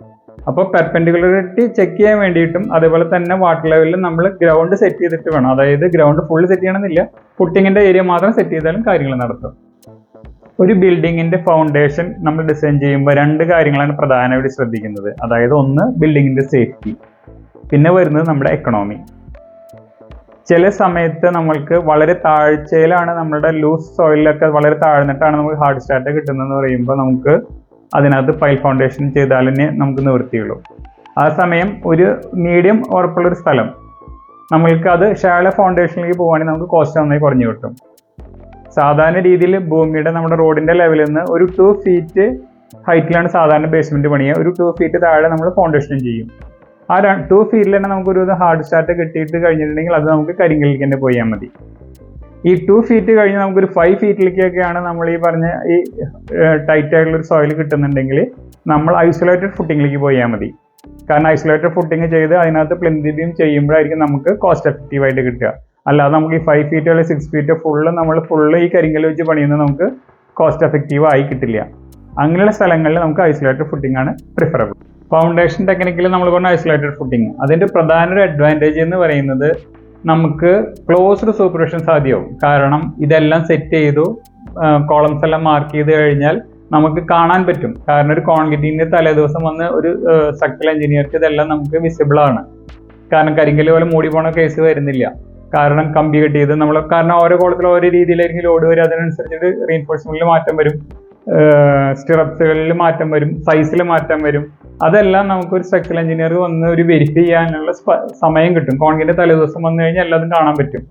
അപ്പോൾ പെർപെൻഡിക്കുലറിറ്റി ചെക്ക് ചെയ്യാൻ വേണ്ടിയിട്ടും അതേപോലെ തന്നെ വാട്ടർ ലെവലിൽ നമ്മൾ ഗ്രൗണ്ട് സെറ്റ് ചെയ്തിട്ട് വേണം. അതായത് ഗ്രൗണ്ട് ഫുൾ സെറ്റ് ചെയ്യണമെന്നില്ല, ഫുട്ടിങ്ങിന്റെ ഏരിയ മാത്രം സെറ്റ് ചെയ്താലും കാര്യങ്ങൾ നടത്തും. ഒരു ബിൽഡിങ്ങിന്റെ ഫൗണ്ടേഷൻ നമ്മൾ ഡിസൈൻ ചെയ്യുമ്പോൾ 2 കാര്യങ്ങളാണ് പ്രധാനമായിട്ട് ശ്രദ്ധിക്കുന്നത്. അതായത് ഒന്ന് ബിൽഡിങ്ങിന്റെ സേഫ്റ്റി, പിന്നെ വരുന്നത് നമ്മുടെ എക്കണോമി. ചില സമയത്ത് നമ്മൾക്ക് വളരെ താഴ്ചയിലാണ് നമ്മളുടെ ലൂസ് സോയിലൊക്കെ വളരെ താഴ്ന്നിട്ടാണ് നമുക്ക് ഹാർഡ് സ്റ്റാർട്ട് കിട്ടുന്നതെന്ന് പറയുമ്പോൾ നമുക്ക് അതിനകത്ത് പൈൽ ഫൗണ്ടേഷൻ ചെയ്താലേ നമുക്ക് നിവൃത്തിയുള്ളൂ. ആ സമയം ഒരു മീഡിയം ഉറപ്പുള്ളൊരു സ്ഥലം നമ്മൾക്ക് അത് ഷാലോ ഫൗണ്ടേഷനിലേക്ക് പോവുകയാണെങ്കിൽ നമുക്ക് കോസ്റ്റ് നന്നായി കുറഞ്ഞു കിട്ടും. സാധാരണ രീതിയിൽ ഭൂമിയുടെ നമ്മുടെ റോഡിന്റെ ലെവലിൽ നിന്ന് ഒരു 2 ഫീറ്റ് ഹൈറ്റിലാണ് സാധാരണ ബേസ്മെന്റ് പണിയുക. ഒരു 2 ഫീറ്റ് താഴെ നമ്മൾ ഫൗണ്ടേഷൻ ചെയ്യും. ആ 2 ഫീറ്റിൽ തന്നെ നമുക്കൊരു ഹാർഡ് സ്റ്റാർട്ട് കിട്ടിയിട്ട് കഴിഞ്ഞിട്ടുണ്ടെങ്കിൽ അത് നമുക്ക് കരിങ്കല്ലിലേക്ക് തന്നെ പോയാൽ മതി. ഈ 2 ഫീറ്റ് കഴിഞ്ഞ് നമുക്കൊരു 5 ഫീറ്റിലേക്കൊക്കെയാണ് നമ്മൾ ഈ പറഞ്ഞ ഈ ടൈറ്റ് ആയിട്ടുള്ള ഒരു സോയിൽ കിട്ടുന്നുണ്ടെങ്കിൽ നമ്മൾ ഐസൊലേറ്റഡ് ഫുട്ടിങ്ങിലേക്ക് പോയാൽ മതി. കാരണം ഐസൊലേറ്റഡ് ഫുട്ടിങ് ചെയ്ത് അതിനകത്ത് പ്ലിന്ത് ബീം ചെയ്യുമ്പോഴായിരിക്കും നമുക്ക് കോസ്റ്റ് എഫക്റ്റീവ് ആയിട്ട് കിട്ടുക. അല്ലാതെ നമുക്ക് ഈ 5 ഫീറ്റ് അല്ലെങ്കിൽ 6 ഫീറ്റ് ഫുള്ള് ഈ കരിങ്കല്ല് വെച്ച് പണിയുന്നത് നമുക്ക് കോസ്റ്റ് എഫക്റ്റീവ് ആയി കിട്ടില്ല. അങ്ങനെയുള്ള സ്ഥലങ്ങളിൽ നമുക്ക് ഐസൊലേറ്റഡ് ഫുട്ടിംഗ് ആണ് പ്രിഫറബിൾ. ഫൗണ്ടേഷൻ ടെക്നിക്കിൽ നമ്മൾ പറഞ്ഞ ഐസൊലേറ്റഡ് ഫുട്ടിങ്, അതിന്റെ പ്രധാന ഒരു അഡ്വാൻറ്റേജ് എന്ന് പറയുന്നത് നമുക്ക് ക്ലോസ്ഡ് സൂപ്പർവിഷൻ സാധ്യമാവും. കാരണം ഇതെല്ലാം സെറ്റ് ചെയ്തു കോളംസ് എല്ലാം മാർക്ക് ചെയ്ത് കഴിഞ്ഞാൽ നമുക്ക് കാണാൻ പറ്റും. കാരണം ഒരു കോൺക്രീറ്റിന്റെ തലേദിവസം വന്ന് ഒരു സ്ട്രക്ചറൽ എഞ്ചിനീയർക്ക് ഇതെല്ലാം നമുക്ക് വിസിബിൾ ആണ്. കാരണം കരിങ്കല്ല് പോലെ മൂടി പോണ കേസ് വരുന്നില്ല. കാരണം കമ്പി കെട്ടി ചെയ്ത് നമ്മൾ, കാരണം ഓരോ കോളത്തിൽ ഓരോ രീതിയിലായിരിക്കും ലോഡ് വരും. അതിനനുസരിച്ചിട്ട് റീൻഫോഴ്സ്മെന്റിൽ മാറ്റം വരും, സ്റ്റിറപ്സുകളിൽ മാറ്റം വരും, സൈസിൽ മാറ്റം വരും. അതെല്ലാം നമുക്കൊരു സ്ട്രക്ചറൽ എഞ്ചിനീയർ വന്ന് ഒരു വെരിഫൈ ചെയ്യാനുള്ള സമയം കിട്ടും. കോൺക്രീറ്റിന്റെ തലേദിവസം വന്നു കഴിഞ്ഞാൽ എല്ലാതും കാണാൻ പറ്റും.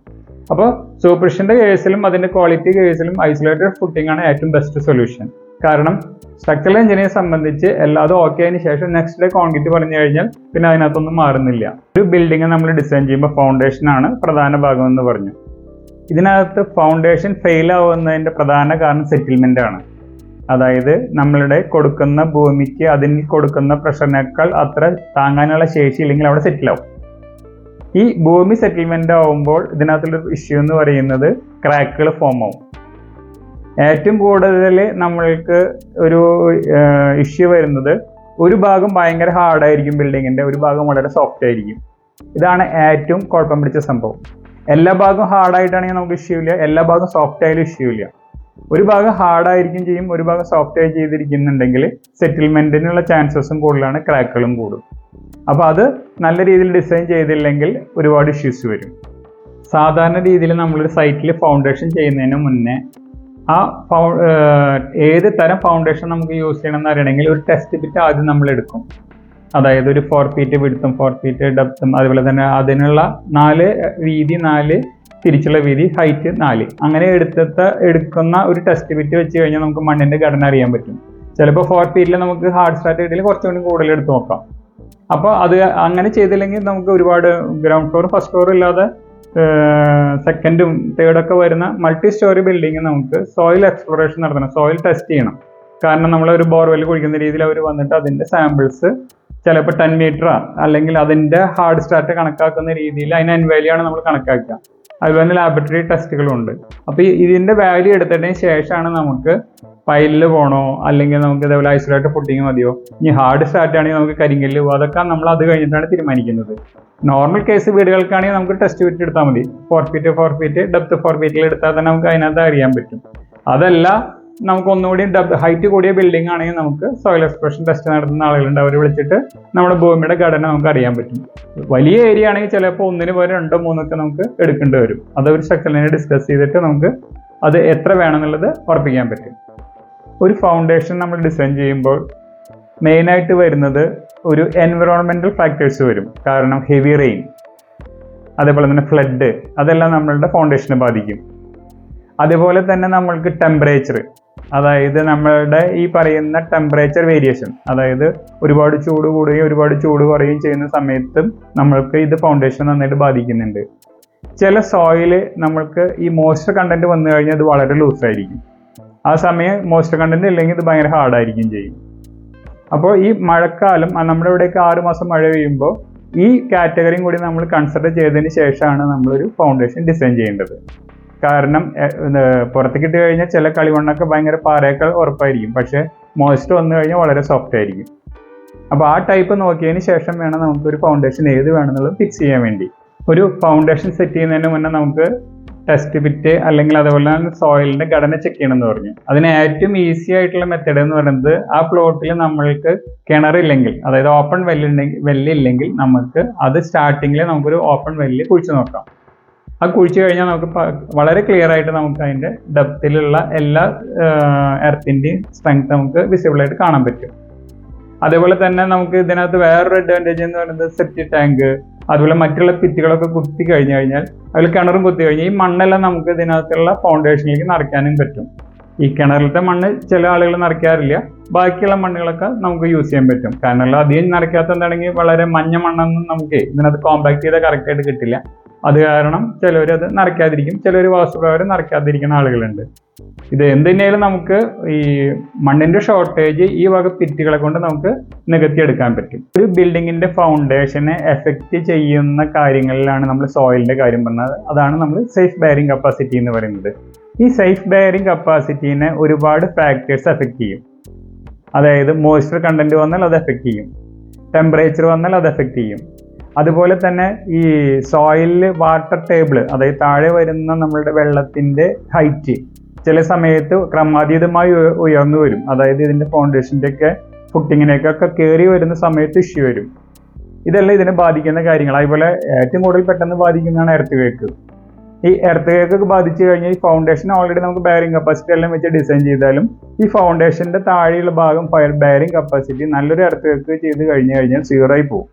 അപ്പോൾ സൂപ്പർവിഷന്റെ കേസിലും അതിന്റെ ക്വാളിറ്റി കേസിലും ഐസൊലേറ്റഡ് ഫുട്ടിംഗ് ആണ് ഏറ്റവും ബെസ്റ്റ് സൊല്യൂഷൻ. കാരണം സ്ട്രക്ചറൽ എഞ്ചിനീയറെ സംബന്ധിച്ച് എല്ലാതും ഓക്കെ ആയതിനു ശേഷം നെക്സ്റ്റ് ഡേ കോൺക്രീറ്റ് പറഞ്ഞു കഴിഞ്ഞാൽ പിന്നെ അതിനകത്തൊന്നും മാറുന്നില്ല. ഒരു ബിൽഡിംഗ് നമ്മൾ ഡിസൈൻ ചെയ്യുമ്പോൾ ഫൗണ്ടേഷൻ ആണ് പ്രധാന ഭാഗം എന്ന് പറഞ്ഞു. ഇതിനകത്ത് ഫൗണ്ടേഷൻ ഫെയിൽ ആവുന്നതിന്റെ പ്രധാന കാരണം സെറ്റിൽമെന്റ് ആണ്. അതായത് നമ്മളുടെ കൊടുക്കുന്ന ഭൂമിക്ക് അതിന് കൊടുക്കുന്ന പ്രഷറിനേക്കാൾ അത്ര താങ്ങാനുള്ള ശേഷി ഇല്ലെങ്കിൽ അവിടെ സെറ്റിലാവും. ഈ ഭൂമി സെറ്റിൽമെന്റ് ആവുമ്പോൾ ഇതിനകത്തുള്ള ഇഷ്യൂ എന്ന് പറയുന്നത് ക്രാക്കുകൾ ഫോം ആവും. ഏറ്റവും കൂടുതൽ നമ്മൾക്ക് ഒരു ഇഷ്യൂ വരുന്നത് ഒരു ഭാഗം ഭയങ്കര ഹാർഡായിരിക്കും ബിൽഡിങ്ങിന്റെ, ഒരു ഭാഗം വളരെ സോഫ്റ്റ് ആയിരിക്കും. ഇതാണ് ഏറ്റവും കുഴപ്പം പിടിച്ച സംഭവം. എല്ലാ ഭാഗവും ഹാർഡായിട്ടാണെങ്കിൽ നമുക്ക് ഇഷ്യൂ ഇല്ല, എല്ലാ ഭാഗവും സോഫ്റ്റ് ആയാലും ഇഷ്യൂ ഇല്ല. ഒരു ഭാഗം ഹാർഡായിരിക്കും ചെയ്യും, ഒരു ഭാഗം സോഫ്റ്റ് ആയി ചെയ്തിരിക്കുന്നുണ്ടെങ്കിൽ സെറ്റിൽമെന്റിനുള്ള ചാൻസസും കൂടുതലാണ്, ക്രാക്കുകളും കൂടും. അപ്പോൾ അത് നല്ല രീതിയിൽ ഡിസൈൻ ചെയ്തില്ലെങ്കിൽ ഒരുപാട് ഇഷ്യൂസ് വരും. സാധാരണ രീതിയിൽ നമ്മളൊരു സൈറ്റിൽ ഫൗണ്ടേഷൻ ചെയ്യുന്നതിന് മുന്നേ ആ ഏത് തരം ഫൗണ്ടേഷൻ നമുക്ക് യൂസ് ചെയ്യണമെന്ന് അറിയണമെങ്കിൽ ഒരു ടെസ്റ്റ് ബിറ്റ് ആദ്യം നമ്മൾ എടുക്കും. അതായത് ഒരു 4 ഫീറ്റ് വിഡ്ത്തും 4 ഫീറ്റ് ഡെപ്തും അതുപോലെ തന്നെ അതിനുള്ള 4 വീതി 4 തിരിച്ചുള്ള വീതി ഹൈറ്റ് 4 അങ്ങനെ എടുക്കുന്ന ഒരു ടെസ്റ്റ് ബിറ്റ് വെച്ച് കഴിഞ്ഞാൽ നമുക്ക് മണ്ണിന്റെ ഘടന അറിയാൻ പറ്റും. ചിലപ്പോൾ 4 ഫീറ്റിൽ നമുക്ക് ഹാർഡ് സ്റ്റാർട്ട് കിട്ടിയാൽ കുറച്ചുകൂടി കൂടുതൽ എടുത്ത് നോക്കാം. അപ്പോൾ അത് അങ്ങനെ ചെയ്തില്ലെങ്കിൽ നമുക്ക് ഒരുപാട് ഗ്രൗണ്ട് ഫ്ലോർ ഫസ്റ്റ് ഫ്ലോർ ഇല്ലാതെ സെക്കൻഡും തേർഡൊക്കെ വരുന്ന മൾട്ടി സ്റ്റോറി ബിൽഡിങ് നമുക്ക് സോയിൽ എക്സ്പ്ലോറേഷൻ നടത്തണം, സോയിൽ ടെസ്റ്റ് ചെയ്യണം. കാരണം നമ്മളൊരു ബോർവെൽ കുഴിക്കുന്ന രീതിയിൽ അവർ വന്നിട്ട് അതിന്റെ സാമ്പിൾസ് ചിലപ്പോൾ 10 മീറ്റർ അല്ലെങ്കിൽ അതിന്റെ ഹാർഡ് സ്റ്റാർട്ട് കണക്കാക്കുന്ന രീതിയിൽ അതിന് എൻവാല്യൂ ആണ് നമ്മൾ കണക്കാക്കുക. അതുപോലെ ലാബറട്ടറി ടെസ്റ്റുകളുണ്ട്. അപ്പോൾ ഇതിന്റെ വാല്യൂ എടുത്തതിന് ശേഷമാണ് നമുക്ക് പൈലിൽ പോകണോ അല്ലെങ്കിൽ നമുക്ക് ഇതേപോലെ ഐസൊലേറ്റഡ് ഫുട്ടിങ് മതിയോ, ഇനി ഹാർഡ് സ്റ്റാർട്ട് ആണെങ്കിൽ നമുക്ക് കരിങ്കല്ല് പോകും, അതൊക്കെ നമ്മൾ അത് കഴിഞ്ഞിട്ടാണ് തീരുമാനിക്കുന്നത്. നോർമൽ കേസ് വീടുകൾക്കാണെങ്കിൽ നമുക്ക് ടെസ്റ്റ് ബിറ്റ് എടുത്താൽ മതി. 4 ഫീറ്റ് ഡെപ്ത് 4 ഫീറ്റിൽ എടുത്താൽ തന്നെ നമുക്ക് അതിനകത്ത് അറിയാൻ പറ്റും. അതല്ല നമുക്ക് ഒന്നുകൂടി ഹൈറ്റ് കൂടിയ ബിൽഡിംഗ് ആണെങ്കിൽ നമുക്ക് സോയിൽ എക്സ്പ്രഷൻ ടെസ്റ്റ് നടത്തുന്ന ആളുകളുണ്ട്. അവരെ വിളിച്ചിട്ട് നമ്മുടെ ഭൂമിയുടെ ഘടന നമുക്ക് അറിയാൻ പറ്റും. വലിയ ഏരിയ ആണെങ്കിൽ ചിലപ്പോൾ 1 പോലെ 2 3 നമുക്ക് എടുക്കേണ്ടി വരും. അതൊരു സെക്ഷനിൽ ഡിസ്കസ് ചെയ്തിട്ട് നമുക്ക് അത് എത്ര വേണമെന്നുള്ളത് ഉറപ്പിക്കാൻ പറ്റും. ഒരു ഫൗണ്ടേഷൻ നമ്മൾ ഡിസൈൻ ചെയ്യുമ്പോൾ മെയിനായിട്ട് വരുന്നത് ഒരു എൻവിറോൺമെന്റൽ ഫാക്ടേഴ്സ് വരും. കാരണം ഹെവി റെയിൻ, അതേപോലെ തന്നെ ഫ്ലഡ്, അതെല്ലാം നമ്മളുടെ ഫൗണ്ടേഷനെ ബാധിക്കും. അതുപോലെ തന്നെ നമ്മൾക്ക് ടെമ്പറേച്ചർ, അതായത് നമ്മളുടെ ഈ പറയുന്ന ടെമ്പറേച്ചർ വേരിയേഷൻ, അതായത് ഒരുപാട് ചൂട് കൂടുകയും ഒരുപാട് ചൂട് കുറയുകയും ചെയ്യുന്ന സമയത്തും നമ്മൾക്ക് ഇത് ഫൗണ്ടേഷൻ നന്നായിട്ട് ബാധിക്കുന്നുണ്ട്. ചില സോയില് നമ്മൾക്ക് ഈ മോയ്സ്ചർ കണ്ടന്റ് വന്നു കഴിഞ്ഞാൽ അത് വളരെ ലൂസായിരിക്കും. ആ സമയം മോയ്സ്ചർ കണ്ടന്റ് ഇല്ലെങ്കിൽ ഇത് ഭയങ്കര ഹാർഡായിരിക്കും ചെയ്യും. അപ്പോൾ ഈ മഴക്കാലം, നമ്മുടെ ഇവിടേക്ക് 6 മാസം മഴ പെയ്യുമ്പോൾ ഈ കാറ്റഗറിയും കൂടി നമ്മൾ കൺസിഡർ ചെയ്തതിന് ശേഷമാണ് നമ്മളൊരു ഫൗണ്ടേഷൻ ഡിസൈൻ ചെയ്യേണ്ടത്. കാരണം പുറത്തേക്ക് ഇട്ട് കഴിഞ്ഞാൽ ചില കളിമണ്ണൊക്കെ ഭയങ്കര പാറയേക്കാൾ ഉറപ്പായിരിക്കും, പക്ഷെ മോയ്സ്ചർ വന്നു കഴിഞ്ഞാൽ വളരെ സോഫ്റ്റ് ആയിരിക്കും. അപ്പോൾ ആ ടൈപ്പ് നോക്കിയതിന് ശേഷം വേണം നമുക്കൊരു ഫൗണ്ടേഷൻ ഏത് വേണമെന്നുള്ളത് ഫിക്സ് ചെയ്യാൻ വേണ്ടി. ഒരു ഫൗണ്ടേഷൻ സെറ്റ് ചെയ്യുന്നതിന് മുന്നേ നമുക്ക് ടെസ്റ്റ് പിറ്റ് അല്ലെങ്കിൽ അതുപോലെ തന്നെ സോയിലിന്റെ ഘടന ചെക്ക് ചെയ്യണമെന്ന് പറഞ്ഞു. അതിന് ഏറ്റവും ഈസി ആയിട്ടുള്ള മെത്തേഡ് എന്ന് പറയുന്നത്, ആ പ്ലോട്ടിൽ നമ്മൾക്ക് കിണറില്ലെങ്കിൽ, അതായത് ഓപ്പൺ വെല്ലില്ലെങ്കിൽ നമുക്ക് അത് സ്റ്റാർട്ടിങ്ങിൽ നമുക്കൊരു ഓപ്പൺ വെല്ല് കുഴിച്ച് നോക്കാം. ആ കുഴിച്ച് കഴിഞ്ഞാൽ നമുക്ക് വളരെ ക്ലിയർ ആയിട്ട് നമുക്ക് അതിന്റെ ഡെപ്തിലുള്ള എല്ലാ എർത്തിന്റെയും സ്ട്രെങ്ത് നമുക്ക് വിസിബിൾ ആയിട്ട് കാണാൻ പറ്റും. അതേപോലെ തന്നെ നമുക്ക് ഇതിനകത്ത് വേറൊരു അഡ്വാൻറ്റേജ് എന്ന് പറയുന്നത് സെപ്റ്റി ടാങ്ക്, അതുപോലെ മറ്റുള്ള പിറ്റുകളൊക്കെ കുത്തി കഴിഞ്ഞു കഴിഞ്ഞാൽ, അതിൽ കിണറും കുത്തി കഴിഞ്ഞാൽ ഈ മണ്ണെല്ലാം നമുക്ക് ഇതിനകത്തുള്ള ഫൗണ്ടേഷനിലേക്ക് നിറയ്ക്കാനും പറ്റും. ഈ കിണറിലത്തെ മണ്ണ് ചില ആളുകൾ നിറയ്ക്കാറില്ല, ബാക്കിയുള്ള മണ്ണുകളൊക്കെ നമുക്ക് യൂസ് ചെയ്യാൻ പറ്റും. കാരണം അധികം നിറയ്ക്കാത്ത എന്താണെങ്കിൽ വളരെ മഞ്ഞ മണ്ണൊന്നും നമുക്ക് ഇതിനകത്ത് കോമ്പാക്ട് ചെയ്താൽ കറക്റ്റായിട്ട് കിട്ടില്ല. അത് കാരണം ചിലവർ അത് നിറയ്ക്കാതിരിക്കും, ചിലവർ വാസ്തുപ്രകാരം നിറയ്ക്കാതിരിക്കുന്ന ആളുകളുണ്ട്. ഇത് എന്തിനേലും നമുക്ക് ഈ മണ്ണിന്റെ ഷോർട്ടേജ് ഈ വക പിറ്റുകളെ കൊണ്ട് നമുക്ക് നികത്തിയെടുക്കാൻ പറ്റും. ഒരു ബിൽഡിങ്ങിന്റെ ഫൗണ്ടേഷനെ എഫക്റ്റ് ചെയ്യുന്ന കാര്യങ്ങളിലാണ് നമ്മൾ സോയിലിന്റെ കാര്യം പറഞ്ഞത്. അതാണ് നമ്മൾ സേഫ് ബെയറിംഗ് കപ്പാസിറ്റി എന്ന് പറയുന്നത്. ഈ സേഫ് ബെയറിംഗ് കപ്പാസിറ്റീനെ ഒരുപാട് ഫാക്ടേഴ്സ് എഫക്റ്റ് ചെയ്യും. അതായത് മോയ്സ്ചർ കണ്ടന്റ് വന്നാൽ അത് എഫക്റ്റ് ചെയ്യും, ടെമ്പറേച്ചർ വന്നാൽ അത് എഫക്റ്റ് ചെയ്യും. അതുപോലെ തന്നെ ഈ സോയിലിൽ വാട്ടർ ടേബിൾ, അതായത് താഴെ വരുന്ന നമ്മളുടെ വെള്ളത്തിന്റെ ഹൈറ്റ് ചില സമയത്ത് ക്രമാതീതമായി ഉയർന്നു വരും. അതായത് ഇതിന്റെ ഫൗണ്ടേഷന്റെ ഒക്കെ ഫുട്ടിങ്ങിനേക്കൊക്കെ കയറി വരുന്ന സമയത്ത് ഇഷ്യൂ വരും. ഇതെല്ലാം ഇതിനെ ബാധിക്കുന്ന കാര്യങ്ങൾ. അതുപോലെ ഏറ്റവും കൂടുതൽ പെട്ടെന്ന് ബാധിക്കുന്നതാണ് എർത്ത് വേക്ക്. ഈ എർത്ത് വേക്ക് ബാധിച്ചു കഴിഞ്ഞാൽ ഈ ഫൗണ്ടേഷൻ ഓൾറെഡി നമുക്ക് ബെയറിംഗ് കപ്പാസിറ്റി എല്ലാം വെച്ച് ഡിസൈൻ ചെയ്താലും ഈ ഫൗണ്ടേഷന്റെ താഴെയുള്ള ഭാഗം ബെയറിംഗ് കപ്പാസിറ്റി നല്ലൊരു എർത്ത് വേക്ക് ചെയ്ത് കഴിഞ്ഞു കഴിഞ്ഞാൽ 0 ആയി പോകും.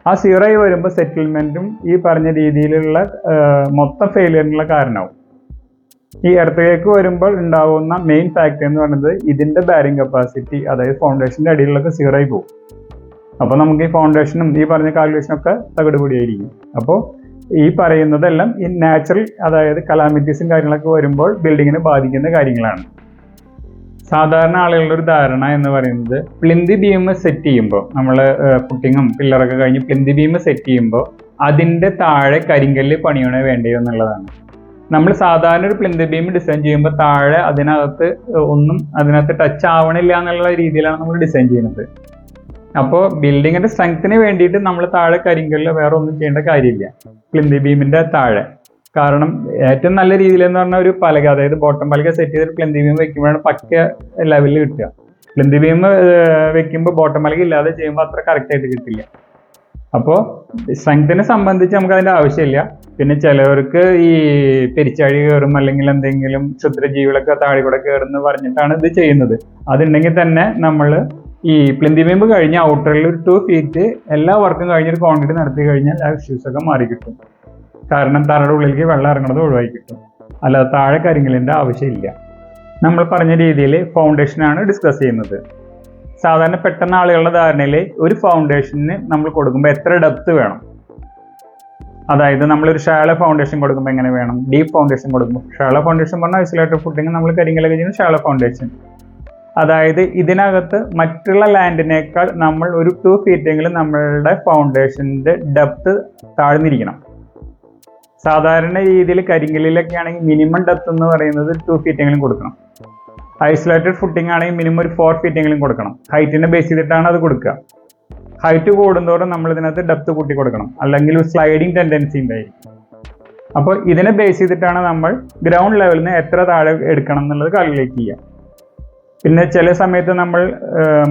ആ 0 ആയി വരുമ്പോൾ സെറ്റിൽമെന്റും ഈ പറഞ്ഞ രീതിയിലുള്ള മൊത്തം ഫെയിലിയറിനുള്ള കാരണമാവും. ഈ എർത്ത് വേക്ക് വരുമ്പോൾ ഉണ്ടാവുന്ന മെയിൻ ഫാക്ടർ എന്ന് പറയുന്നത് ഇതിന്റെ ബെയറിംഗ് കപ്പാസിറ്റി, അതായത് ഫൗണ്ടേഷന്റെ അടിയിലൊക്കെ 0 ആയി പോകും. അപ്പോൾ നമുക്ക് ഈ ഫൗണ്ടേഷനും ഈ പറഞ്ഞ കാൽക്കുലേഷനൊക്കെ തകടുപൊടിയായിരിക്കും. അപ്പോൾ ഈ പറയുന്നതെല്ലാം ഈ നാച്ചുറൽ, അതായത് കലാമിറ്റീസും കാര്യങ്ങളൊക്കെ വരുമ്പോൾ ബിൽഡിങ്ങിനെ ബാധിക്കുന്ന കാര്യങ്ങളാണ്. സാധാരണ ആളുകളുടെ ഒരു ധാരണ എന്ന് പറയുന്നത്, പ്ലിന്ത് ബീം സെറ്റ് ചെയ്യുമ്പോൾ, നമ്മൾ ഫുട്ടിങ്ങും പില്ലറൊക്കെ കഴിഞ്ഞ് പ്ലിന്ത് ബീം സെറ്റ് ചെയ്യുമ്പോൾ അതിന്റെ താഴെ കരിങ്കല്ല് പണിയണോ വേണ്ടയോ എന്നുള്ളതാണ്. നമ്മൾ സാധാരണ ഒരു പ്ലിന്ത് ബീം ഡിസൈൻ ചെയ്യുമ്പോൾ താഴെ അതിനകത്ത് ഒന്നും അതിനകത്ത് ടച്ച് ആവണില്ല എന്നുള്ള രീതിയിലാണ് നമ്മൾ ഡിസൈൻ ചെയ്യുന്നത്. അപ്പോൾ ബിൽഡിങ്ങിന്റെ സ്ട്രെങ്ത്തിന് വേണ്ടിയിട്ട് നമ്മൾ താഴെ കരിങ്കല്ല് വേറെ ഒന്നും ചെയ്യേണ്ട കാര്യമില്ല പ്ലിന്ത് ബീമിന്റെ താഴെ. കാരണം ഏറ്റവും നല്ല രീതിയിൽ എന്ന് പറഞ്ഞാൽ ഒരു പലക, അതായത് ബോട്ടം പലക സെറ്റ് ചെയ്തിട്ട് പ്ലിന്ത് ബീം വെക്കുമ്പോഴാണ് പക്ക ലെവലിൽ കിട്ടുക. പ്ലിന്ത് ബീം വെക്കുമ്പോൾ ബോട്ടം പലക ഇല്ലാതെ ചെയ്യുമ്പോൾ അത്ര കറക്റ്റ് ആയിട്ട് കിട്ടില്ല. അപ്പോൾ സ്ട്രെങ്ത്തിനെ സംബന്ധിച്ച് നമുക്ക് അതിന്റെ ആവശ്യമില്ല. പിന്നെ ചിലവർക്ക് ഈ പെരിച്ചാഴി കയറും അല്ലെങ്കിൽ എന്തെങ്കിലും ക്ഷുദ്രജീവികളൊക്കെ താഴെ കൂടെ കയറുമെന്ന് പറഞ്ഞിട്ടാണ് ഇത് ചെയ്യുന്നത്. അതുണ്ടെങ്കിൽ തന്നെ നമ്മൾ ഈ പ്ലിന്ത് ബീം കഴിഞ്ഞ് ഔട്ടറിൽ ഒരു 2 ഫീറ്റ് എല്ലാ വർക്കും കഴിഞ്ഞൊരു കോൺക്രീറ്റ് നടത്തി കഴിഞ്ഞാൽ ആ ഇഷ്യൂസ് ഒക്കെ മാറി കിട്ടും. കാരണം തറയുടെ ഉള്ളിലേക്ക് വെള്ളം ഇറങ്ങുന്നത് ഒഴിവായി കിട്ടും. അല്ലാതെ താഴെ കരിങ്കല്ലിന്റെ ആവശ്യമില്ല. നമ്മൾ പറഞ്ഞ രീതിയിൽ ഫൗണ്ടേഷനാണ് ഡിസ്കസ് ചെയ്യുന്നത്. സാധാരണ പെട്ടെന്ന് ആളുകളുടെ ധാരണയിൽ ഒരു ഫൗണ്ടേഷന് നമ്മൾ കൊടുക്കുമ്പോൾ എത്ര ഡെപ്ത് വേണം, അതായത് നമ്മളൊരു ഷാലോ ഫൗണ്ടേഷൻ കൊടുക്കുമ്പോൾ എങ്ങനെ വേണം, ഡീപ്പ് ഫൗണ്ടേഷൻ കൊടുക്കുമ്പോൾ. ഷാലോ ഫൗണ്ടേഷൻ പറഞ്ഞാൽ ഐസൊലേറ്റഡ് ഫുട്ടിങ് നമ്മൾ കരിങ്കല്ലൊക്കെ ചെയ്യുന്ന ഷാലോ ഫൗണ്ടേഷൻ. അതായത് ഇതിനകത്ത് മറ്റുള്ള ലാൻഡിനേക്കാൾ നമ്മൾ ഒരു 2 ഫീറ്റെങ്കിലും നമ്മളുടെ ഫൗണ്ടേഷന്റെ ഡെപ്ത് താഴ്ന്നിരിക്കണം. സാധാരണ രീതിയിൽ കരിങ്കല്ലിലൊക്കെ ആണെങ്കിൽ മിനിമം ഡെപ്ത് എന്ന് പറയുന്നത് 2 ഫീറ്റെങ്കിലും കൊടുക്കണം. ഐസൊലേറ്റഡ് ഫുട്ടിംഗ് ആണെങ്കിൽ മിനിമം ഒരു 4 ഫീറ്റെങ്കിലും കൊടുക്കണം. ഹൈറ്റിനെ ബേസ് ചെയ്തിട്ടാണ് അത് കൊടുക്കുക. ഹൈറ്റ് കൂടുന്തോറും നമ്മൾ ഇതിനകത്ത് ഡെപ്ത് കൂട്ടി കൊടുക്കണം, അല്ലെങ്കിൽ ഒരു സ്ലൈഡിങ് ടെൻഡൻസി ഉണ്ടായിരിക്കും. അപ്പോൾ ഇതിനെ ബേസ് ചെയ്തിട്ടാണ് നമ്മൾ ഗ്രൗണ്ട് ലെവലിൽ നിന്ന് എത്ര താഴെ എടുക്കണം എന്നുള്ളത് കാൽക്കുലേറ്റ് ചെയ്യുക. പിന്നെ ചില സമയത്ത് നമ്മൾ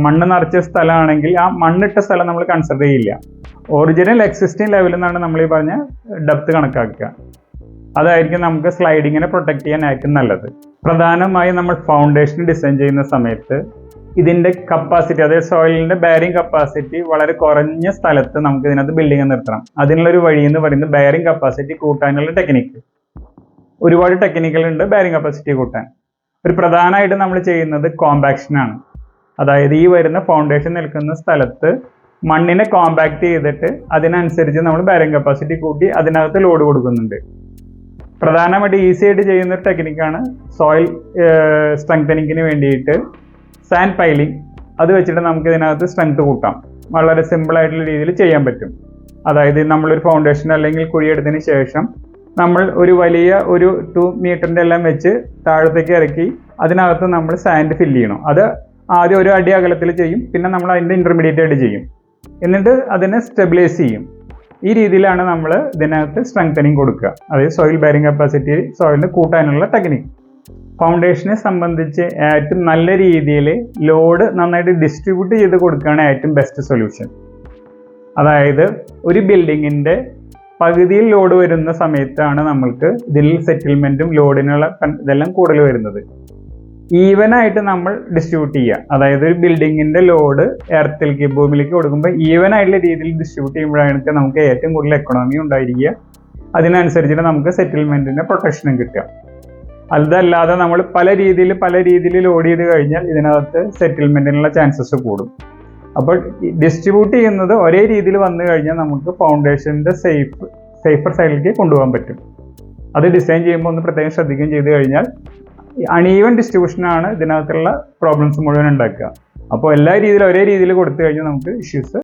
മണ്ണ് നിറച്ച സ്ഥലമാണെങ്കിൽ ആ മണ്ണിട്ട സ്ഥലം നമ്മൾ കൺസിഡർ ചെയ്യില്ല. ഒറിജിനൽ എക്സിസ്റ്റിംഗ് ലെവലിൽ നിന്നാണ് നമ്മൾ ഈ പറഞ്ഞ ഡെപ്ത് കണക്കാക്കുക. അതായിരിക്കും നമുക്ക് സ്ലൈഡിങ്ങിനെ പ്രൊട്ടക്ട് ചെയ്യാൻ ഏറ്റവും നല്ലത്. പ്രധാനമായും നമ്മൾ ഫൗണ്ടേഷൻ ഡിസൈൻ ചെയ്യുന്ന സമയത്ത് ഇതിൻ്റെ കപ്പാസിറ്റി, അതായത് സോയിലിൻ്റെ ബെയറിംഗ് കപ്പാസിറ്റി വളരെ കുറഞ്ഞ സ്ഥലത്ത് നമുക്ക് ഇതിനകത്ത് ബിൽഡിംഗ് നിർത്തണം. അതിനുള്ളൊരു വഴി എന്ന് പറയുന്നത് ബെയറിംഗ് കപ്പാസിറ്റി കൂട്ടാനുള്ള ടെക്നിക്ക്. ഒരുപാട് ടെക്നിക്കുകളുണ്ട് ബെയറിംഗ് കപ്പാസിറ്റി കൂട്ടാൻ. ഒരു പ്രധാനമായിട്ട് നമ്മൾ ചെയ്യുന്നത് കോമ്പാക്ഷനാണ്. അതായത് ഈ വരുന്ന ഫൗണ്ടേഷൻ നിൽക്കുന്ന സ്ഥലത്ത് മണ്ണിനെ കോമ്പാക്ട് ചെയ്തിട്ട് അതിനനുസരിച്ച് നമ്മൾ ബെയറിംഗ് കപ്പാസിറ്റി കൂട്ടി അതിനകത്ത് ലോഡ് കൊടുക്കുന്നുണ്ട്. പ്രധാനമായിട്ട് ഈസി ആയിട്ട് ചെയ്യുന്ന ഒരു ടെക്നിക്കാണ് സോയിൽ സ്ട്രെങ്തനിങ്ങിന് വേണ്ടിയിട്ട് സാൻഡ് പൈലിംഗ്. അത് വെച്ചിട്ട് നമുക്ക് ഇതിനകത്ത് സ്ട്രെങ്ത് കൂട്ടാം. വളരെ സിമ്പിളായിട്ടുള്ള രീതിയിൽ ചെയ്യാൻ പറ്റും. അതായത് നമ്മളൊരു ഫൗണ്ടേഷൻ അല്ലെങ്കിൽ കുഴിയെടുത്തതിന് ശേഷം നമ്മൾ ഒരു വലിയ 2 മീറ്ററിൻ്റെ എല്ലാം വെച്ച് താഴത്തേക്ക് ഇറക്കി അതിനകത്ത് നമ്മൾ സാൻഡ് ഫില്ല് ചെയ്യണം. അത് ആദ്യം 1 അടി അകലത്തിൽ ചെയ്യും, പിന്നെ നമ്മൾ അതിൻ്റെ ഇൻ്റർമീഡിയറ്റ് ആയിട്ട് ചെയ്യും, എന്നിട്ട് അതിനെ സ്റ്റെബിലൈസ് ചെയ്യും. ഈ രീതിയിലാണ് നമ്മൾ ഇതിനകത്ത് സ്ട്രെങ്തനിങ് കൊടുക്കുക. അതായത് സോയിൽ ബെയറിംഗ് കപ്പാസിറ്റി സോയിലിന് കൂട്ടാനുള്ള ടെക്നിക്ക്. ഫൗണ്ടേഷനെ സംബന്ധിച്ച് ഏറ്റവും നല്ല രീതിയിൽ ലോഡ് നന്നായിട്ട് ഡിസ്ട്രിബ്യൂട്ട് ചെയ്ത് കൊടുക്കുകയാണ് ഏറ്റവും ബെസ്റ്റ് സൊല്യൂഷൻ. അതായത് ഒരു ബിൽഡിങ്ങിൻ്റെ പകുതിയിൽ ലോഡ് വരുന്ന സമയത്താണ് നമ്മൾക്ക് ഇതിൽ സെറ്റിൽമെൻറ്റും ലോഡിനുള്ള ഇതെല്ലാം കൂടുതൽ വരുന്നത്. ഈവനായിട്ട് നമ്മൾ ഡിസ്ട്രിബ്യൂട്ട് ചെയ്യുക. അതായത് ഒരു ബിൽഡിങ്ങിൻ്റെ ലോഡ് എർത്തിലേക്ക് ഭൂമിയിലേക്ക് കൊടുക്കുമ്പോൾ ഈവനായിട്ടുള്ള രീതിയിൽ ഡിസ്ട്രിബ്യൂട്ട് ചെയ്യുമ്പോഴാണ് നമുക്ക് ഏറ്റവും കൂടുതൽ എക്കണോമി ഉണ്ടായിരിക്കുക. അതിനനുസരിച്ചിട്ട് നമുക്ക് സെറ്റിൽമെൻറ്റിൻ്റെ പ്രൊട്ടക്ഷനും കിട്ടുക. അതല്ലാതെ നമ്മൾ പല രീതിയിൽ ലോഡ് ചെയ്ത് കഴിഞ്ഞാൽ ഇതിനകത്ത് സെറ്റിൽമെൻറ്റിനുള്ള ചാൻസസ് കൂടും. അപ്പോൾ ഡിസ്ട്രിബ്യൂട്ട് ചെയ്യുന്നത് ഒരേ രീതിയിൽ വന്നു കഴിഞ്ഞാൽ നമുക്ക് ഫൗണ്ടേഷൻ്റെ സേഫർ സൈഡിലേക്ക് കൊണ്ടുപോകാൻ പറ്റും. അത് ഡിസൈൻ ചെയ്യുമ്പോൾ ഒന്ന് പ്രത്യേകം ശ്രദ്ധിക്കുകയും ചെയ്ത് കഴിഞ്ഞാൽ അൺഈവൻ ഡിസ്ട്രിബ്യൂഷനാണ് ഇതിനകത്തുള്ള പ്രോബ്ലംസ് മുഴുവൻ ഉണ്ടാക്കുക. അപ്പോൾ എല്ലാ രീതിയിലും ഒരേ രീതിയിൽ കൊടുത്തു കഴിഞ്ഞാൽ നമുക്ക് ഇഷ്യൂസ്